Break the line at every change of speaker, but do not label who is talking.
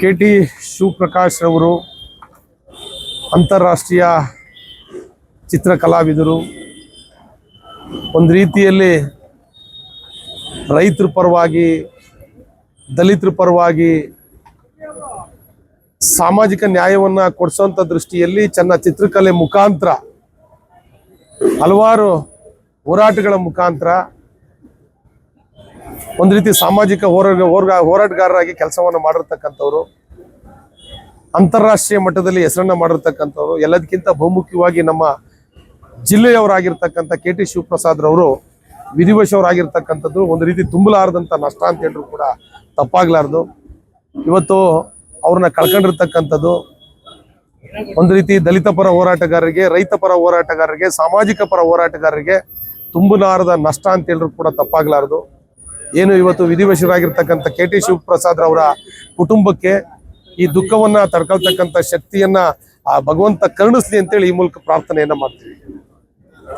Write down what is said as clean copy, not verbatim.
KT. Shivaprakash ರವರು ಅಂತಾರಾಷ್ಟ್ರೀಯ ಚಿತ್ರಕಲಾವಿದರು. ಒಂದು ರೀತಿಯಲ್ಲಿ ರೈತರ ಪರವಾಗಿ, ದಲಿತರ ಪರವಾಗಿ ಸಾಮಾಜಿಕ ನ್ಯಾಯವನ್ನು ಕೊಡಿಸುವಂಥ ದೃಷ್ಟಿಯಲ್ಲಿ ಚಿತ್ರಕಲೆ ಮುಖಾಂತರ ಹಲವಾರು ಹೋರಾಟಗಳ ಮುಖಾಂತರ ಒಂದು ರೀತಿ ಸಾಮಾಜಿಕ ಹೋರಾಟಗಾರರಾಗಿ ಕೆಲಸವನ್ನು ಮಾಡಿರ್ತಕ್ಕಂಥವ್ರು, ಅಂತಾರಾಷ್ಟ್ರೀಯ ಮಟ್ಟದಲ್ಲಿ ಹೆಸರನ್ನ ಮಾಡಿರ್ತಕ್ಕಂಥವ್ರು. ಎಲ್ಲದಕ್ಕಿಂತ ಬಹುಮುಖ್ಯವಾಗಿ ನಮ್ಮ ಜಿಲ್ಲೆಯವರಾಗಿರ್ತಕ್ಕಂಥ ಕೆ.ಟಿ. ಶಿವಪ್ರಸಾದ್ ರವರು ವಿಧಿವಶವರಾಗಿರ್ತಕ್ಕಂಥದ್ದು ಒಂದು ರೀತಿ ತುಂಬಲಾರದಂಥ ನಷ್ಟ ಅಂತ ಹೇಳಿದ್ರು ಕೂಡ ತಪ್ಪಾಗ್ಲಾರ್ದು. ಇವತ್ತು ಅವ್ರನ್ನ ಕಳ್ಕೊಂಡಿರ್ತಕ್ಕಂಥದ್ದು ಒಂದು ರೀತಿ ದಲಿತ ಪರ ಹೋರಾಟಗಾರರಿಗೆ, ರೈತ ಪರ ಹೋರಾಟಗಾರರಿಗೆ, ಸಾಮಾಜಿಕ ಪರ ಹೋರಾಟಗಾರರಿಗೆ ತುಂಬಲಾರದ ನಷ್ಟ ಅಂತ ಹೇಳಿದ್ರು ಕೂಡ ತಪ್ಪಾಗ್ಲಾರ್ದು. ಏನು ಇವತ್ತು ವಿಧಿವಶರಾಗಿರ್ತಕ್ಕಂಥ ಕೆ.ಟಿ. ಶಿವಪ್ರಸಾದ್ ಅವರ ಕುಟುಂಬಕ್ಕೆ ಈ ದುಃಖವನ್ನ ತಡ್ಕೊಳ್ತಕ್ಕಂಥ ಶಕ್ತಿಯನ್ನ ಆ ಭಗವಂತ ಕರುಣಿಸ್ಲಿ ಅಂತೇಳಿ ಈ ಮೂಲಕ ಪ್ರಾರ್ಥನೆಯನ್ನ ಮಾಡ್ತೀವಿ.